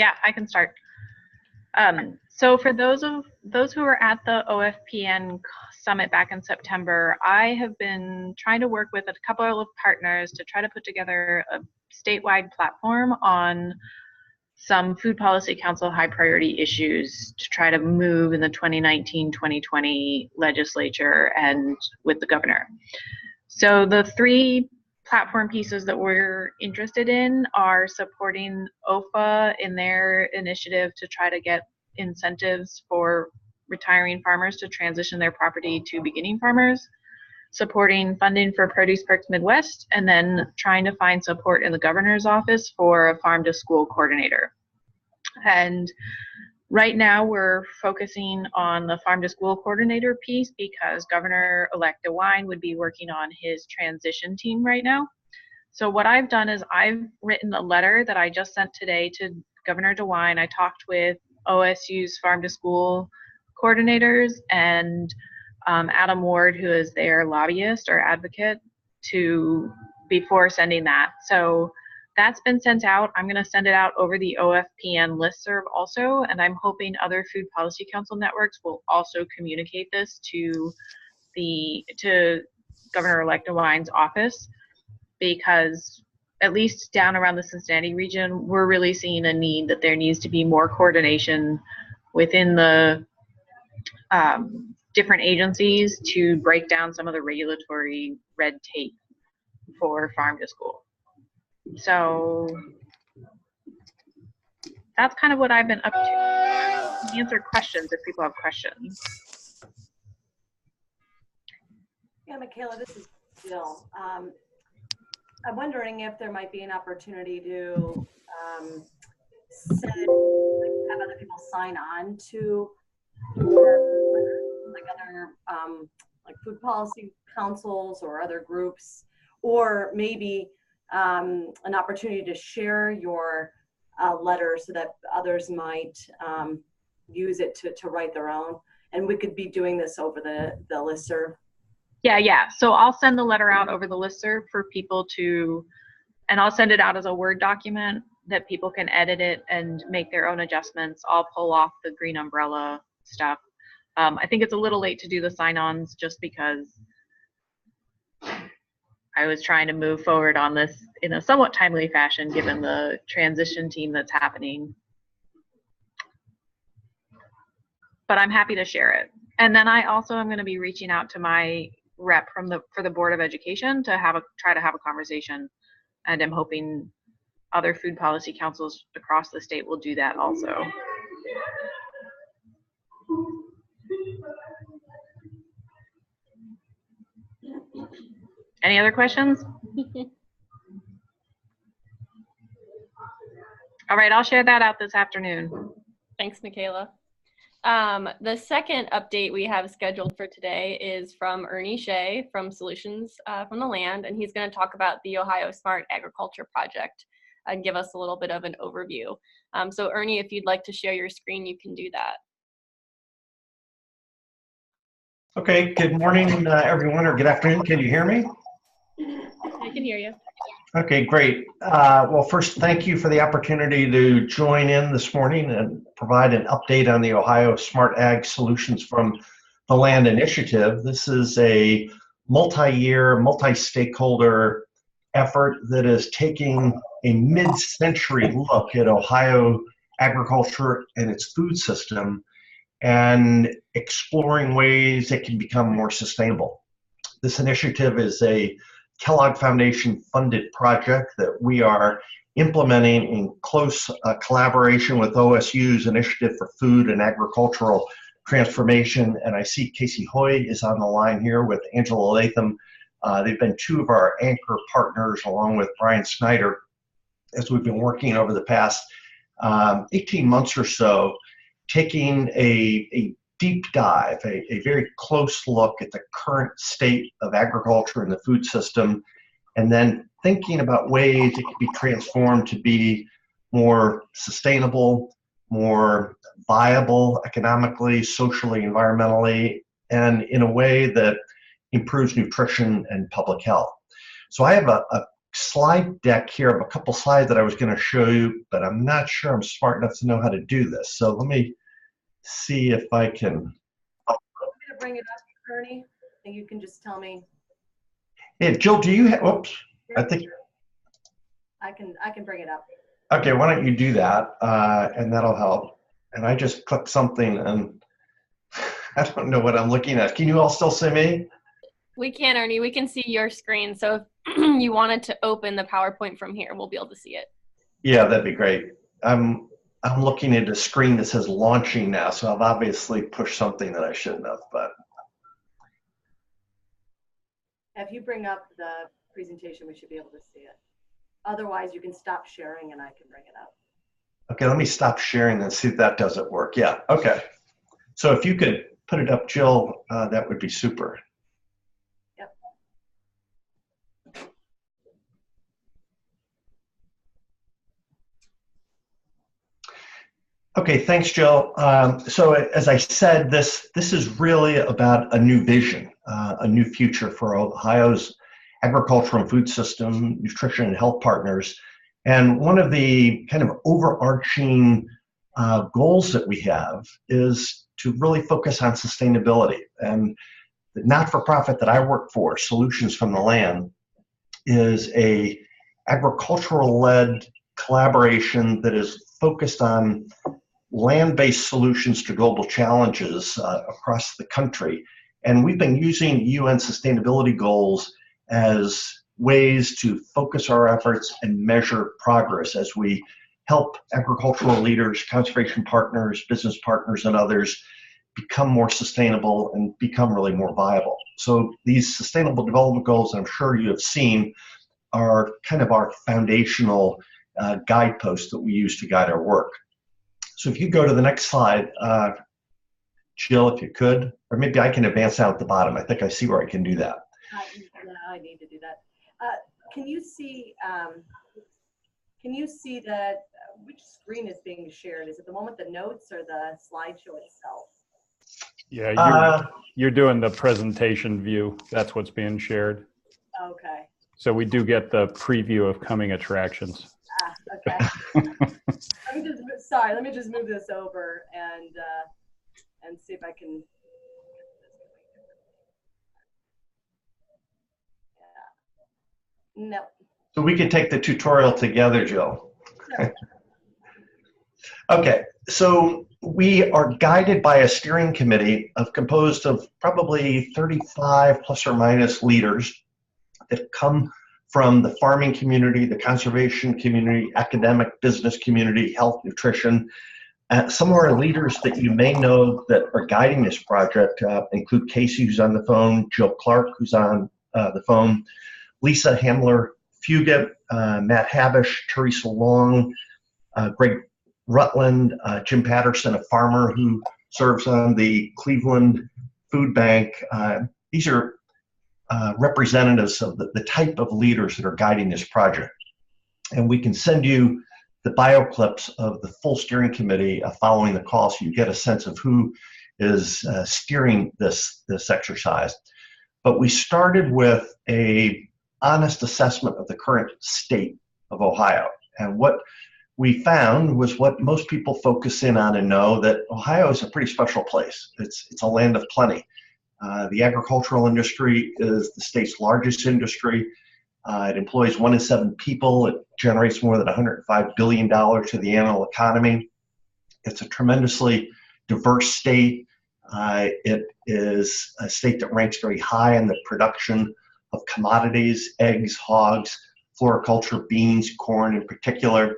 Yeah, I can start. So for those who were at the OFPN summit back in September, I have been trying to work with a couple of partners to try to put together a statewide platform on some Food Policy Council high priority issues to try to move in the 2019-2020 legislature and with the governor. So the three platform pieces that we're interested in are supporting OFA in their initiative to try to get incentives for retiring farmers to transition their property to beginning farmers, supporting funding for Produce Perks Midwest, and then trying to find support in the governor's office for a farm to school coordinator. And right now we're focusing on the farm to school coordinator piece because Governor-elect DeWine would be working on his transition team right now. So what I've done is I've written a letter that I just sent today to Governor DeWine. I talked with OSU's farm to school coordinators and Adam Ward, who is their lobbyist or advocate, before sending that. So that's been sent out. I'm going to send it out over the OFPN listserv also, and I'm hoping other Food Policy Council networks will also communicate this to Governor-elect DeWine's office, because at least down around the Cincinnati region, we're really seeing a need that there needs to be more coordination within the different agencies to break down some of the regulatory red tape for farm to school. So that's kind of what I've been up to. Answer questions if people have questions. Yeah, Michaela, this is Jill. I'm wondering if there might be an opportunity to have other people sign on to like other like food policy councils or other groups, or maybe an opportunity to share your letter so that others might use it to write their own. And we could be doing this over the listserv. Yeah. So I'll send the letter out over the listserv for people to, and I'll send it out as a Word document that people can edit it and make their own adjustments. I'll pull off the green umbrella stuff. I think it's a little late to do the sign-ons just because I was trying to move forward on this in a somewhat timely fashion given the transition team that's happening. But I'm happy to share it. And then I also am going to be reaching out to my rep for the Board of Education to try to have a conversation, and I'm hoping other food policy councils across the state will do that also. Any other questions? All right, I'll share that out this afternoon. Thanks, Michaela. The second update we have scheduled for today is from Ernie Shea from Solutions from the Land, and he's going to talk about the Ohio Smart Agriculture Project and give us a little bit of an overview. So Ernie, if you'd like to share your screen, you can do that. Okay, good morning, everyone, or good afternoon. Can you hear me? I can hear you. Okay, great. Well, first, thank you for the opportunity to join in this morning and provide an update on the Ohio Smart Ag Solutions from the Land Initiative. This is a multi-year, multi-stakeholder effort that is taking a mid-century look at Ohio agriculture and its food system and exploring ways it can become more sustainable. This initiative is a Kellogg Foundation funded project that we are implementing in close collaboration with OSU's Initiative for Food and Agricultural Transformation. And I see Casey Hoy is on the line here with Angela Latham. They've been two of our anchor partners along with Brian Snyder as we've been working over the past 18 months or so, taking a deep dive, a very close look at the current state of agriculture and the food system, and then thinking about ways it could be transformed to be more sustainable, more viable economically, socially, environmentally, and in a way that improves nutrition and public health. So I have a slide deck here of a couple slides that I was going to show you, but I'm not sure I'm smart enough to know how to do this. So let me see if I can. I'm going to bring it up, Ernie, and you can just tell me. Hey, Jill, do you have, oops, I think. I can bring it up. Okay, why don't you do that, and that'll help. And I just clicked something and I don't know what I'm looking at. Can you all still see me? We can, Ernie. We can see your screen. So if you wanted to open the PowerPoint from here, we'll be able to see it. Yeah, that'd be great. I'm looking at a screen that says launching now, so I've obviously pushed something that I shouldn't have, but. If you bring up the presentation, we should be able to see it. Otherwise, you can stop sharing and I can bring it up. Okay, let me stop sharing and see if that doesn't work. Yeah, okay. So if you could put it up, Jill, that would be super. Yep. Okay, thanks, Jill. So as I said, this is really about a new vision, a new future for Ohio's agricultural and food system, nutrition and health partners. And one of the kind of overarching goals that we have is to really focus on sustainability. And the not-for-profit that I work for, Solutions from the Land, is a agricultural-led collaboration that is focused on land-based solutions to global challenges across the country. And we've been using UN sustainability goals as ways to focus our efforts and measure progress as we help agricultural leaders, conservation partners, business partners, and others become more sustainable and become really more viable. So these sustainable development goals, I'm sure you have seen, are kind of our foundational guideposts that we use to guide our work. So if you go to the next slide, Jill, if you could, or maybe I can advance out at the bottom. I think I see where I can do that. No, I need to do that. Can you see that which screen is being shared? Is it the one with the notes or the slideshow itself? Yeah, you're doing the presentation view. That's what's being shared. Okay. So we do get the preview of coming attractions. Okay. Let me just move this over and see if I can. Yeah. No. So we could take the tutorial together, Jill. Sure. Okay, so we are guided by a steering committee composed of probably 35 plus or minus leaders that come from the farming community, the conservation community, academic, business community, health, nutrition. Some of our leaders that you may know that are guiding this project include Casey, who's on the phone, Jill Clark, who's on the phone, Lisa Hamler-Fugit, Matt Habish, Teresa Long, Greg Rutland, Jim Patterson, a farmer who serves on the Cleveland Food Bank. These are representatives of the type of leaders that are guiding this project. And we can send you the bio clips of the full steering committee following the call so you get a sense of who is steering this exercise. But we started with a honest assessment of the current state of Ohio. And what we found was what most people focus in on and know, that Ohio is a pretty special place. It's a land of plenty. The agricultural industry is the state's largest industry. It employs 1 in 7 people. It generates more than $105 billion to the annual economy. It's a tremendously diverse state. It is a state that ranks very high in the production of commodities, eggs, hogs, floriculture, beans, corn in particular.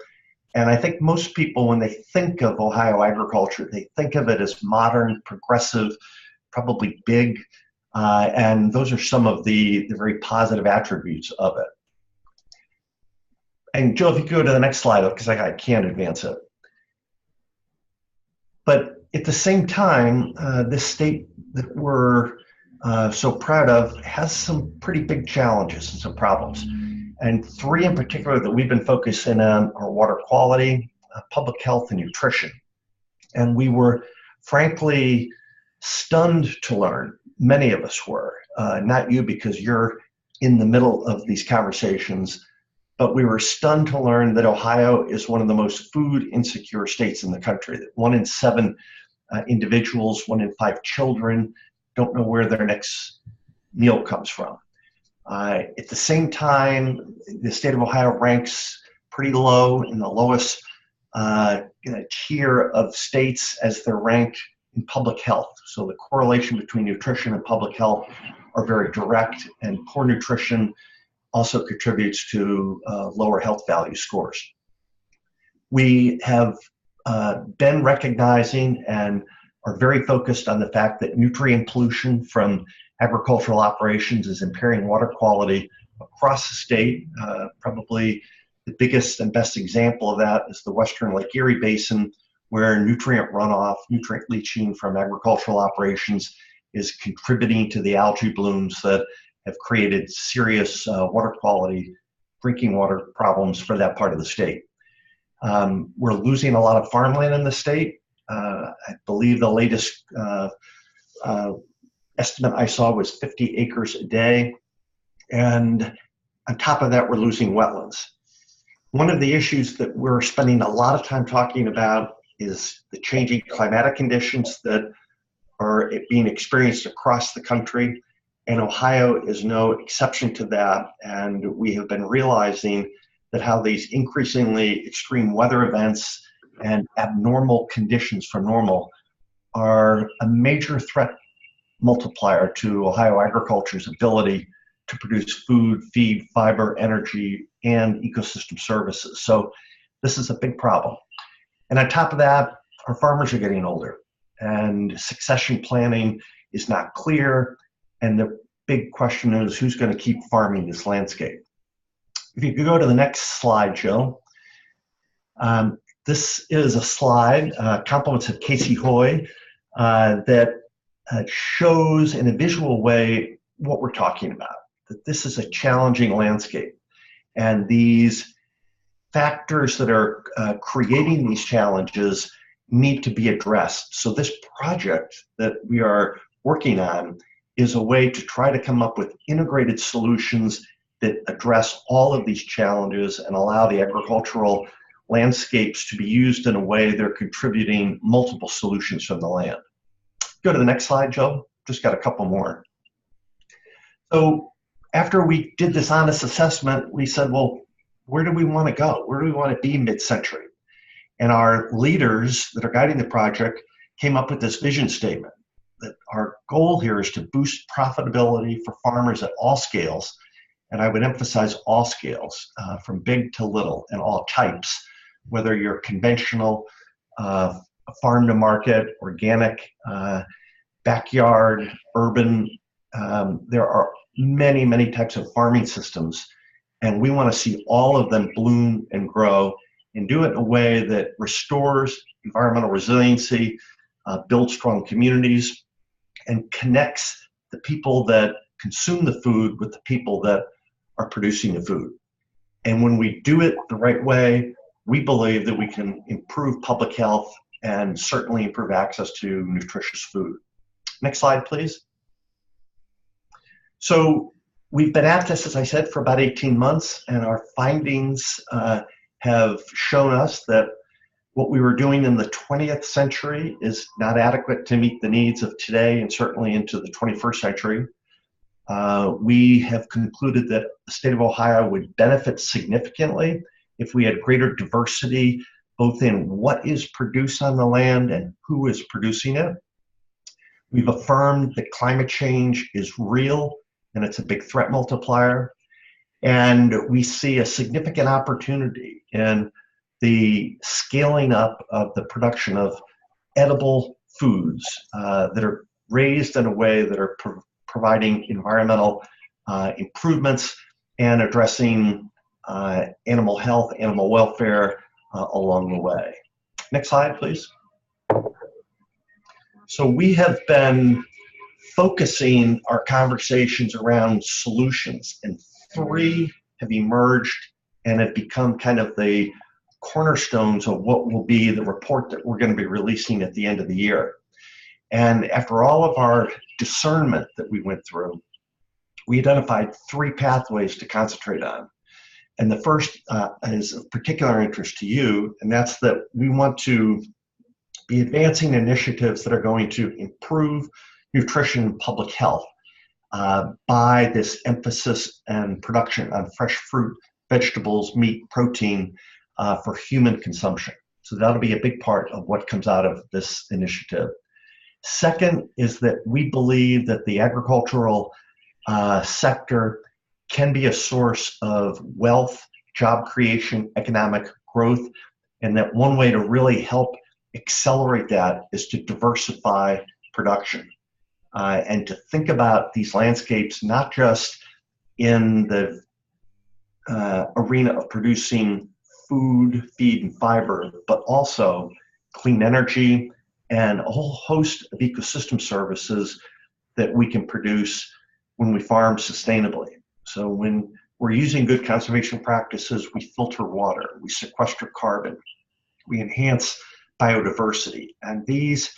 And I think most people, when they think of Ohio agriculture, they think of it as modern, progressive, probably big, and those are some of the very positive attributes of it. And Joe, if you could go to the next slide, because I can't advance it. But at the same time, this state that we're so proud of has some pretty big challenges and some problems. And 3 in particular that we've been focusing on are water quality, public health, and nutrition. And we were frankly stunned to learn, many of us were, not you because you're in the middle of these conversations, but we were stunned to learn that Ohio is one of the most food insecure states in the country. That 1 in 7 individuals, 1 in 5 children don't know where their next meal comes from. At the same time, the state of Ohio ranks pretty low, in the lowest tier of states as they're ranked in public health. So the correlation between nutrition and public health are very direct, and poor nutrition also contributes to lower health value scores. We have been recognizing and are very focused on the fact that nutrient pollution from agricultural operations is impairing water quality across the state. Probably the biggest and best example of that is the Western Lake Erie Basin, where nutrient runoff, nutrient leaching from agricultural operations is contributing to the algae blooms that have created serious water quality, drinking water problems for that part of the state. We're losing a lot of farmland in the state. I believe the latest estimate I saw was 50 acres a day. And on top of that, we're losing wetlands. One of the issues that we're spending a lot of time talking about is the changing climatic conditions that are being experienced across the country. And Ohio is no exception to that. And we have been realizing that how these increasingly extreme weather events and abnormal conditions for normal are a major threat multiplier to Ohio agriculture's ability to produce food, feed, fiber, energy, and ecosystem services. So this is a big problem. And on top of that, our farmers are getting older, and succession planning is not clear. And the big question is, who's going to keep farming this landscape? If you could go to the next slide, Joe. This is a slide, compliments of Casey Hoy, that shows in a visual way what we're talking about, that this is a challenging landscape. And these factors that are creating these challenges need to be addressed. So this project that we are working on is a way to try to come up with integrated solutions that address all of these challenges and allow the agricultural landscapes to be used in a way they're contributing multiple solutions from the land. Go to the next slide, Joe. Just got a couple more. So after we did this honest assessment, we said, well, where do we want to go? Where do we want to be mid-century? And our leaders that are guiding the project came up with this vision statement that our goal here is to boost profitability for farmers at all scales. And I would emphasize all scales, from big to little and all types, whether you're conventional, farm to market, organic, backyard, urban. There are many, many types of farming systems, and we want to see all of them bloom and grow and do it in a way that restores environmental resiliency, builds strong communities, and connects the people that consume the food with the people that are producing the food. And when we do it the right way, we believe that we can improve public health and certainly improve access to nutritious food. Next slide, please. So we've been at this, as I said, for about 18 months, and our findings have shown us that what we were doing in the 20th century is not adequate to meet the needs of today and certainly into the 21st century. We have concluded that the state of Ohio would benefit significantly if we had greater diversity, both in what is produced on the land and who is producing it. We've affirmed that climate change is real and it's a big threat multiplier. And we see a significant opportunity in the scaling up of the production of edible foods that are raised in a way that are providing environmental improvements and addressing animal health, animal welfare along the way. Next slide, please. So we have been focusing our conversations around solutions, and 3 have emerged and have become kind of the cornerstones of what will be the report that we're going to be releasing at the end of the year. And after all of our discernment that we went through, we identified 3 pathways to concentrate on. And the first is of particular interest to you, and that's that we want to be advancing initiatives that are going to improve nutrition and public health by this emphasis and production on fresh fruit, vegetables, meat, protein for human consumption. So that'll be a big part of what comes out of this initiative. Second is that we believe that the agricultural sector can be a source of wealth, job creation, economic growth, and that one way to really help accelerate that is to diversify production and to think about these landscapes not just in the arena of producing food, feed, and fiber, but also clean energy and a whole host of ecosystem services that we can produce when we farm sustainably. So when we're using good conservation practices, we filter water, we sequester carbon, we enhance biodiversity. And these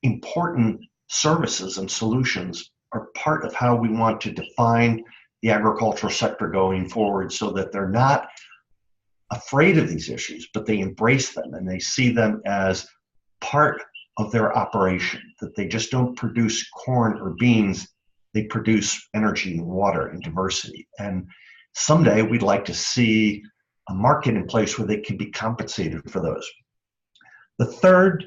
important services and solutions are part of how we want to define the agricultural sector going forward, so that they're not afraid of these issues, but they embrace them and they see them as part of their operation, that they just don't produce corn or beans, they produce energy and water and diversity. And someday we'd like to see a market in place where they can be compensated for those. The third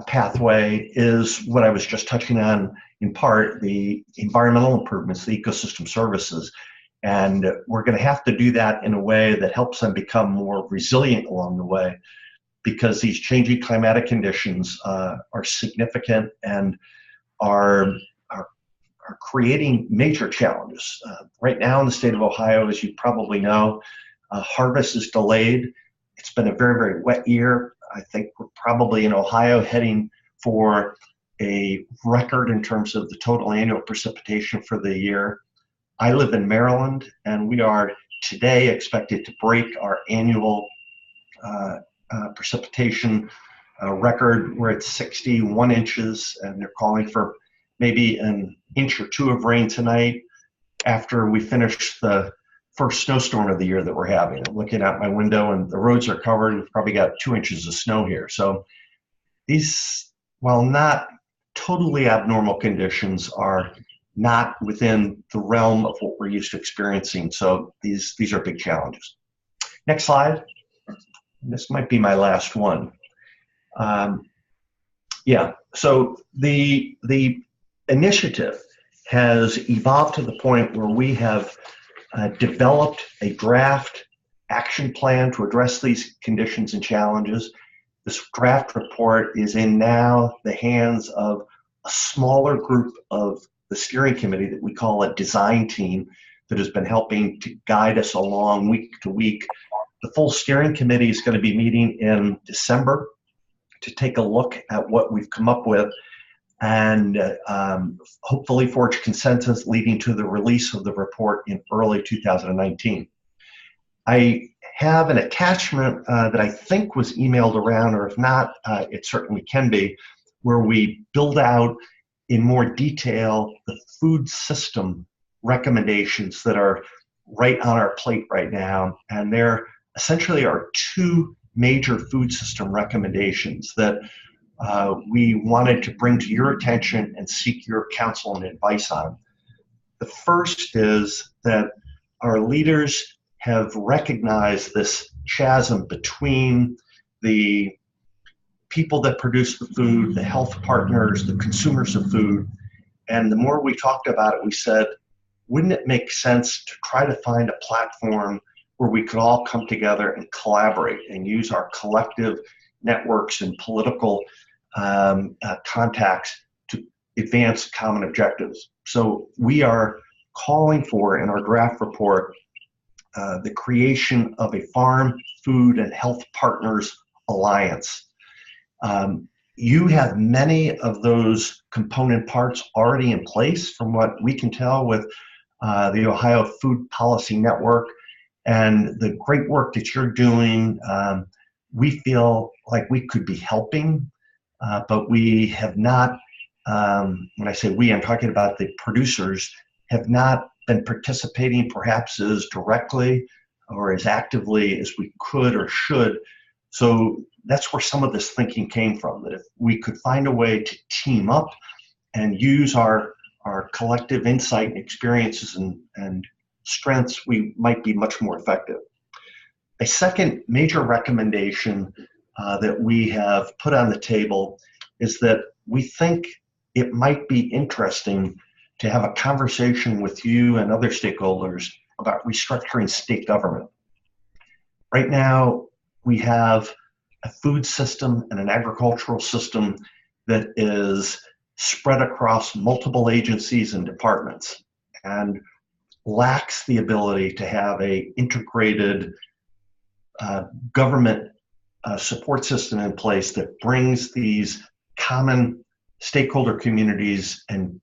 pathway is what I was just touching on in part, the environmental improvements, the ecosystem services. And we're going to have to do that in a way that helps them become more resilient along the way, because these changing climatic conditions are significant and are creating major challenges. Right now in the state of Ohio, as you probably know, harvest is delayed. It's been a very, very wet year. I think we're probably in Ohio heading for a record in terms of the total annual precipitation for the year. I live in Maryland, and we are today expected to break our annual precipitation record. We're at 61 inches, and they're calling for maybe an inch or two of rain tonight after we finish the first snowstorm of the year that we're having. I'm looking out my window and the roads are covered. We've probably got 2 inches of snow here. So these, while not totally abnormal conditions, are not within the realm of what we're used to experiencing. So these are big challenges. Next slide. This might be my last one. So the initiative has evolved to the point where we have developed a draft action plan to address these conditions and challenges. This draft report is in now the hands of a smaller group of the steering committee that we call a design team that has been helping to guide us along week to week. The full steering committee is going to be meeting in December to take a look at what we've come up with and hopefully forge consensus leading to the release of the report in early 2019. I have an attachment that I think was emailed around, or if not, it certainly can be, where we build out in more detail the food system recommendations that are right on our plate right now. And there essentially are two major food system recommendations that we wanted to bring to your attention and seek your counsel and advice on. The first is that our leaders have recognized this chasm between the people that produce the food, the health partners, the consumers of food. And the more we talked about it, we said, wouldn't it make sense to try to find a platform where we could all come together and collaborate and use our collective networks and political contacts to advance common objectives. So we are calling for, in our draft report, the creation of a Farm, Food, and Health Partners Alliance. You have many of those component parts already in place from what we can tell with the Ohio Food Policy Network, and the great work that you're doing. We feel like we could be helping, but we have not, when I say we, I'm talking about the producers, have not been participating perhaps as directly or as actively as we could or should. So that's where some of this thinking came from, that if we could find a way to team up and use our collective insight and experiences and strengths, we might be much more effective. A second major recommendation that we have put on the table is that we think it might be interesting to have a conversation with you and other stakeholders about restructuring state government. Right now, we have a food system and an agricultural system that is spread across multiple agencies and departments and lacks the ability to have a integrated government support system in place that brings these common stakeholder communities and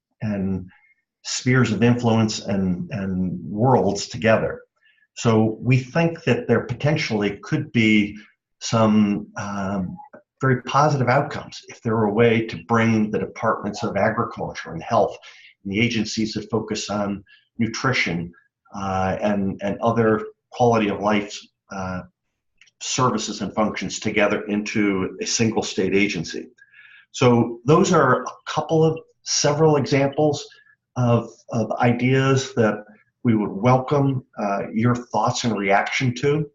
spheres of influence and worlds together. So we think that there potentially could be some very positive outcomes if there were a way to bring the departments of agriculture and health and the agencies that focus on nutrition and other quality of life services and functions together into a single state agency. So those are several examples of ideas that we would welcome your thoughts and reaction to.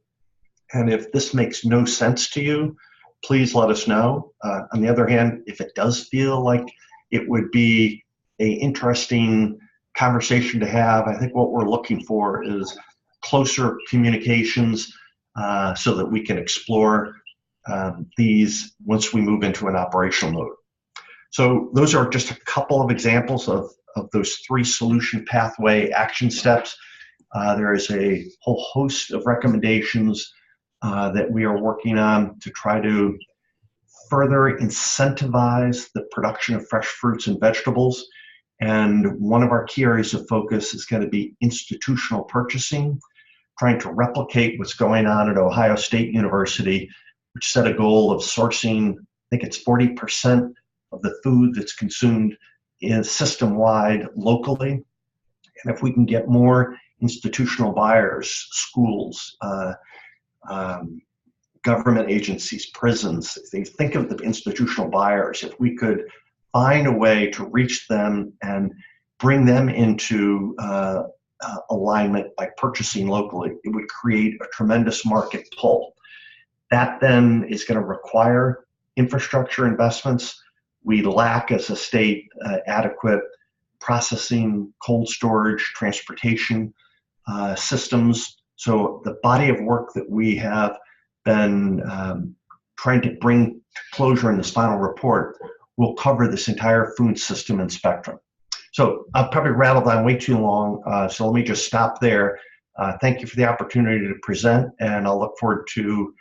And if this makes no sense to you, please let us know. On the other hand, if it does feel like it would be an interesting conversation to have, I think what we're looking for is closer communications so that we can explore these once we move into an operational mode. So those are just a couple of examples of those 3 solution pathway action steps. There is a whole host of recommendations that we are working on to try to further incentivize the production of fresh fruits and vegetables. And one of our key areas of focus is going to be institutional purchasing, trying to replicate what's going on at Ohio State University, which set a goal of sourcing, I think it's 40% of the food that's consumed is system-wide locally. And if we can get more institutional buyers, schools, government agencies, prisons, if they think of the institutional buyers, if we could find a way to reach them and bring them into alignment by purchasing locally, it would create a tremendous market pull. That then is going to require infrastructure investments. We lack as a state adequate processing, cold storage, transportation systems. So the body of work that we have been trying to bring to closure in this final report will cover this entire food system and spectrum. So I've probably rattled on way too long, so let me just stop there. Thank you for the opportunity to present, and I'll look forward to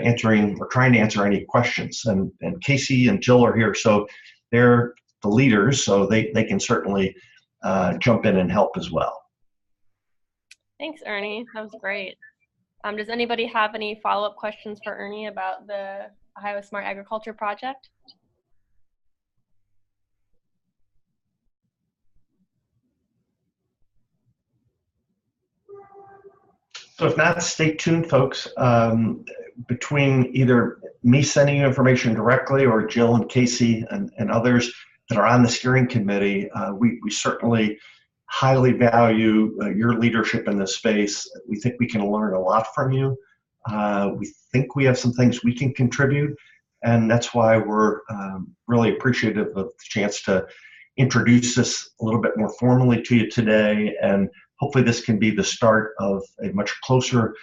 answering or trying to answer any questions. And Casey and Jill are here, so they're the leaders, so they can certainly jump in and help as well. Thanks, Ernie. That was great. Does anybody have any follow-up questions for Ernie about the Ohio Smart Agriculture Project? So if not, stay tuned, folks. Between either me sending you information directly or Jill and Casey and others that are on the steering committee, we certainly highly value your leadership in this space. We think we can learn a lot from you. We think we have some things we can contribute, and that's why we're really appreciative of the chance to introduce this a little bit more formally to you today, and hopefully this can be the start of a much closer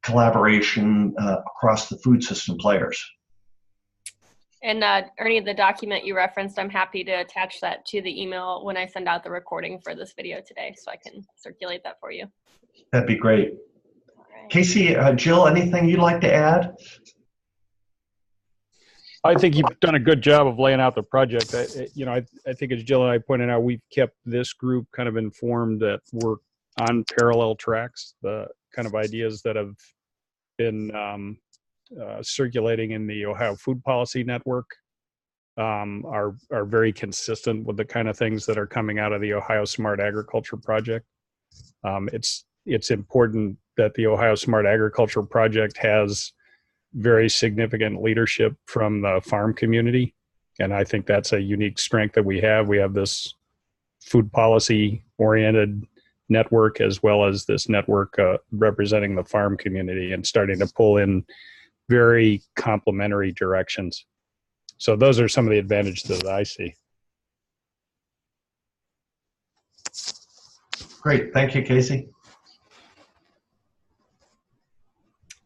collaboration across the food system players. And Ernie, the document you referenced, I'm happy to attach that to the email when I send out the recording for this video today, so I can circulate that for you. That'd be great. All right. Casey, Jill, anything you'd like to add? I think you've done a good job of laying out the project. I think as Jill and I pointed out, we've kept this group kind of informed that we're on parallel tracks. The kind of ideas that have been circulating in the Ohio Food Policy Network are very consistent with the kind of things that are coming out of the Ohio Smart Agriculture Project. It's important that the Ohio Smart Agriculture Project has very significant leadership from the farm community. And I think that's a unique strength that we have. We have this food policy oriented network as well as this network representing the farm community and starting to pull in very complementary directions. So those are some of the advantages that I see. Great. Thank you, Casey.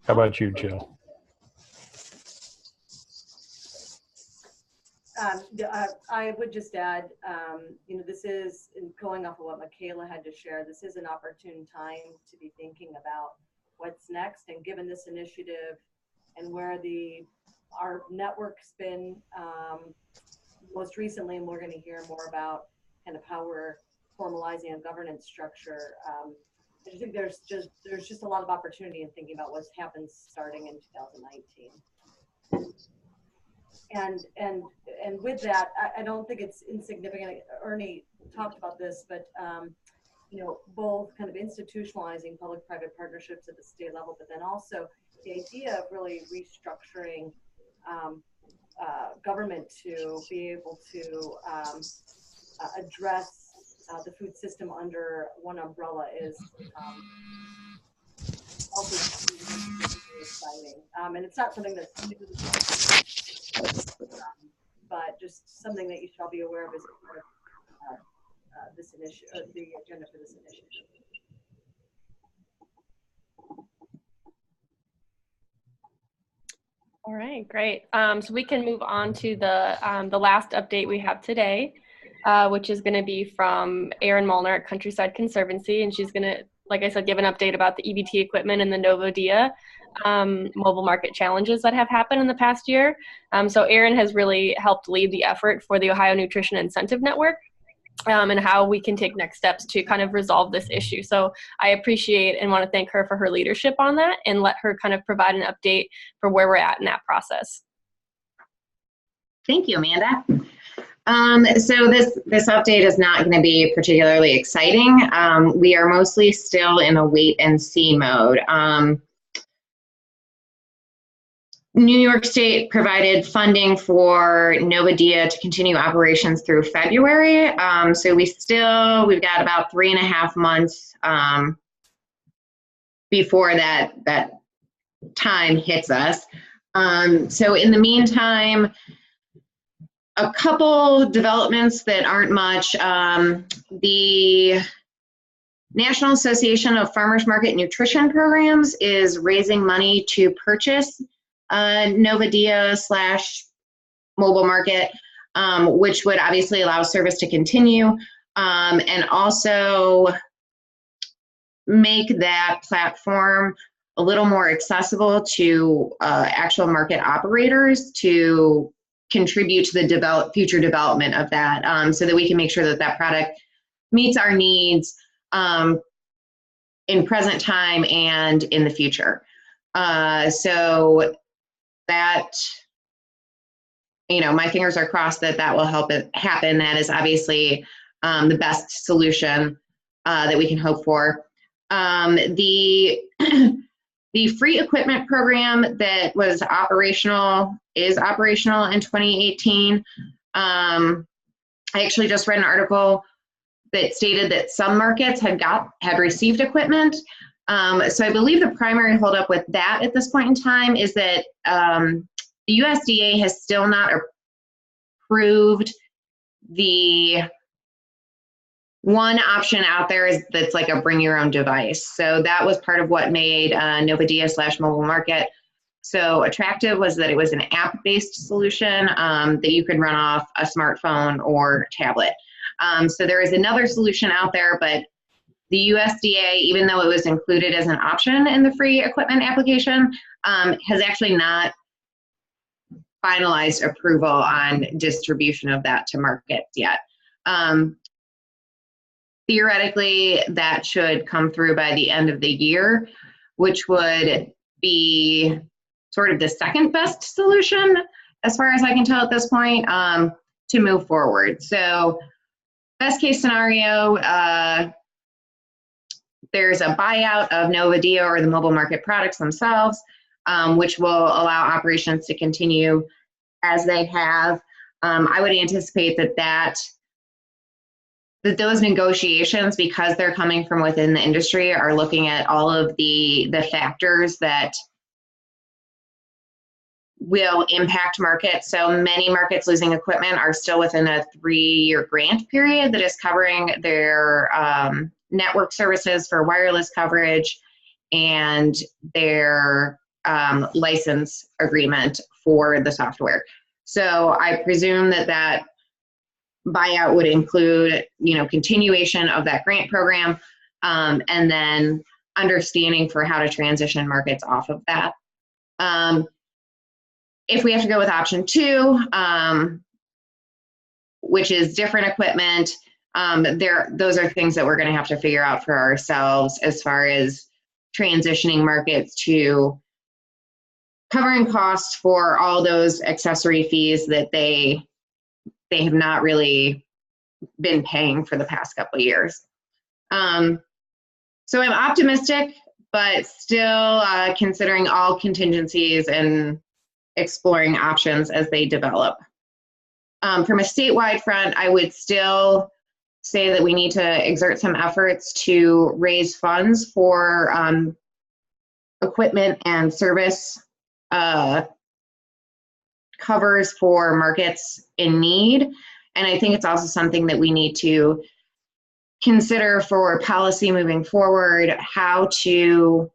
How about you, Jill? I would just add, this is, going off of what Michaela had to share, this is an opportune time to be thinking about what's next. And given this initiative and where our network's been most recently, and we're going to hear more about kind of how we're formalizing a governance structure. I think there's just a lot of opportunity in thinking about what's happened starting in 2019. And with that, I don't think it's insignificant. Ernie talked about this, but both kind of institutionalizing public-private partnerships at the state level, but then also the idea of really restructuring government to be able to address the food system under one umbrella is also really exciting. And it's not something that's new, but just something that you should all be aware of as part of this initiative, the agenda for this initiative. All right, great. So we can move on to the last update we have today, which is going to be from Erin Molnar at Countryside Conservancy, and she's going to, like I said, give an update about the EBT equipment and the NovoDia mobile market challenges that have happened in the past year. So Erin has really helped lead the effort for the Ohio Nutrition Incentive Network and how we can take next steps to kind of resolve this issue. So I appreciate and want to thank her for her leadership on that and let her kind of provide an update for where we're at in that process. Thank you, Amanda. So this update is not going to be particularly exciting. We are mostly still in a wait and see mode. New York State provided funding for NovoDia to continue operations through February. So we've got about 3.5 months before that time hits us. So in the meantime, a couple developments that aren't much. The National Association of Farmers Market Nutrition Programs is raising money to purchase NovoDia / mobile market, which would obviously allow service to continue, and also make that platform a little more accessible to actual market operators to contribute to the future development of that, so that we can make sure that that product meets our needs in present time and in the future. So that, my fingers are crossed that will help it happen. That is obviously the best solution that we can hope for. The free equipment program that is operational in 2018. I actually just read an article that stated that some markets had received equipment. So I believe the primary holdup with that at this point in time is that the USDA has still not approved the one option out there that's like a bring your own device. So that was part of what made NovoDia / mobile market so attractive, was that it was an app-based solution that you could run off a smartphone or tablet. So there is another solution out there, but the USDA, even though it was included as an option in the free equipment application, has actually not finalized approval on distribution of that to markets yet. Theoretically, that should come through by the end of the year, which would be sort of the second best solution as far as I can tell at this point, to move forward. So best case scenario, there's a buyout of Novadio or the mobile market products themselves, which will allow operations to continue as they have. I would anticipate that those negotiations, because they're coming from within the industry, are looking at all of the factors that will impact markets. So many markets losing equipment are still within a 3-year grant period that is covering their network services for wireless coverage and their license agreement for the software. So I presume that buyout would include, continuation of that grant program, and then understanding for how to transition markets off of that. If we have to go with option 2, which is different equipment, those are things that we're going to have to figure out for ourselves as far as transitioning markets to covering costs for all those accessory fees that they have not really been paying for the past couple of years. So I'm optimistic, but still considering all contingencies and exploring options as they develop. From a statewide front, I would still say that we need to exert some efforts to raise funds for equipment and service covers for markets in need. And I think it's also something that we need to consider for policy moving forward, how to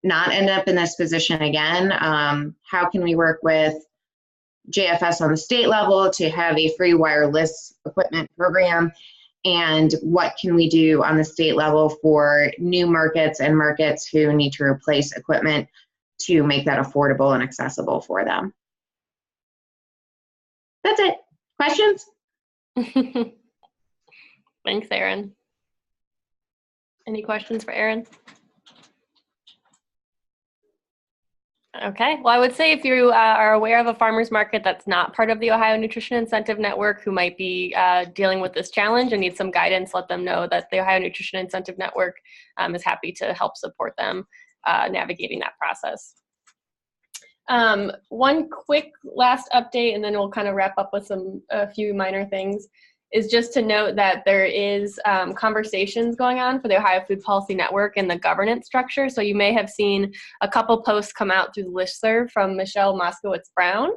not end up in this position again. How can we work with JFS on the state level to have a free wireless equipment program? And what can we do on the state level for new markets and markets who need to replace equipment to make that affordable and accessible for them? That's it. Questions? Thanks, Erin. Any questions for Erin? Okay, well, I would say if you are aware of a farmer's market that's not part of the Ohio Nutrition Incentive Network who might be dealing with this challenge and need some guidance, let them know that the Ohio Nutrition Incentive Network is happy to help support them navigating that process. One quick last update, and then we'll kind of wrap up with a few minor things, is just to note that there is conversations going on for the Ohio Food Policy Network and the governance structure. So you may have seen a couple posts come out through the listserv from Michelle Moskowitz-Brown.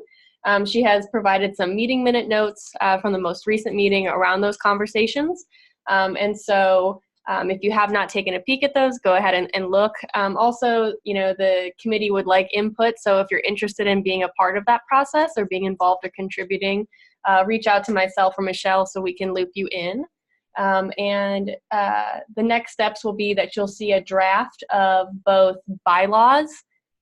She has provided some meeting minute notes from the most recent meeting around those conversations. And so if you have not taken a peek at those, go ahead and look. Also, the committee would like input. So if you're interested in being a part of that process or being involved or contributing, reach out to myself or Michelle so we can loop you in. The next steps will be that you'll see a draft of both bylaws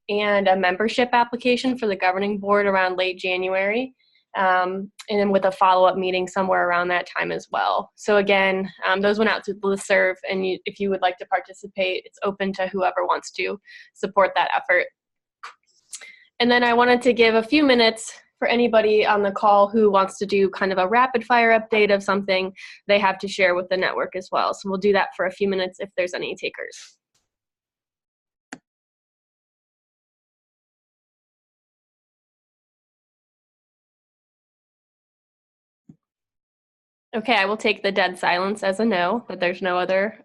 and a membership application for the governing board around late January, and then with a follow-up meeting somewhere around that time as well. So again, those went out to the listserv, and if you would like to participate, it's open to whoever wants to support that effort. And then I wanted to give a few minutes for anybody on the call who wants to do kind of a rapid fire update of something they have to share with the network as well. So we'll do that for a few minutes if there's any takers. Okay, I will take the dead silence as a no, but there's no other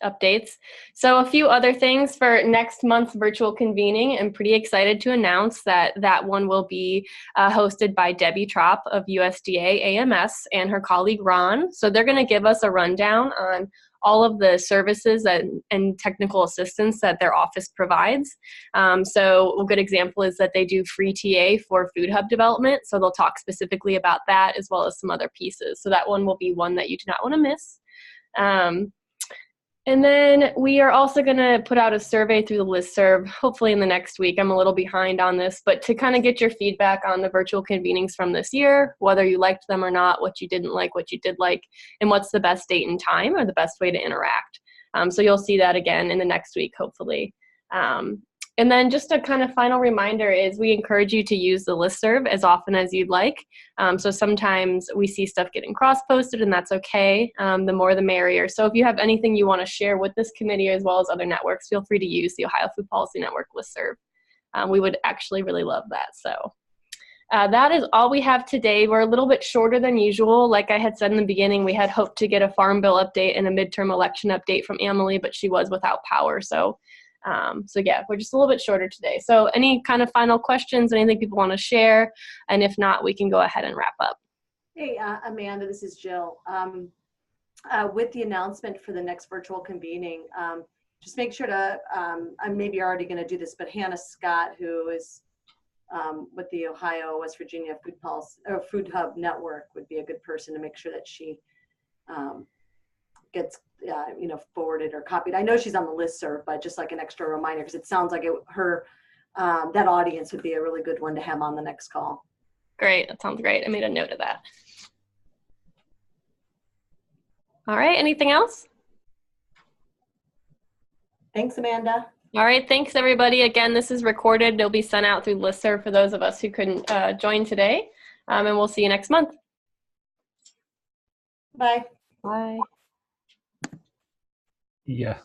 updates. So a few other things for next month's virtual convening. I'm pretty excited to announce that one will be hosted by Debbie Trop of USDA AMS and her colleague Ron. So they're going to give us a rundown on all of the services and technical assistance that their office provides. So a good example is that they do free TA for Food Hub development. So they'll talk specifically about that as well as some other pieces. So that one will be one that you do not want to miss. And then we are also going to put out a survey through the listserv, hopefully in the next week. I'm a little behind on this, but to kind of get your feedback on the virtual convenings from this year, whether you liked them or not, what you didn't like, what you did like, and what's the best date and time or the best way to interact. So you'll see that again in the next week, hopefully. And then just a kind of final reminder is we encourage you to use the listserv as often as you'd like. So sometimes we see stuff getting cross-posted, and that's okay. The more the merrier. So if you have anything you want to share with this committee as well as other networks, feel free to use the Ohio Food Policy Network listserv. We would actually really love that. So that is all we have today. We're a little bit shorter than usual. Like I had said in the beginning, we had hoped to get a Farm Bill update and a midterm election update from Emily, but she was without power. So yeah, we're just a little bit shorter today. So any kind of final questions, anything people want to share? And if not, we can go ahead and wrap up. Hey, Amanda, this is Jill. With the announcement for the next virtual convening, just make sure to, I'm maybe already going to do this, but Hannah Scott, who is with the Ohio, West Virginia Food Policy or Food Hub Network, would be a good person to make sure that she gets forwarded or copied. I know she's on the listserv, but just like an extra reminder, because it sounds like that audience would be a really good one to have on the next call. Great, that sounds great. I made a note of that. All right, anything else? Thanks, Amanda. All right, thanks everybody. Again, this is recorded. It'll be sent out through listserv for those of us who couldn't join today. And we'll see you next month. Bye. Bye. Yeah.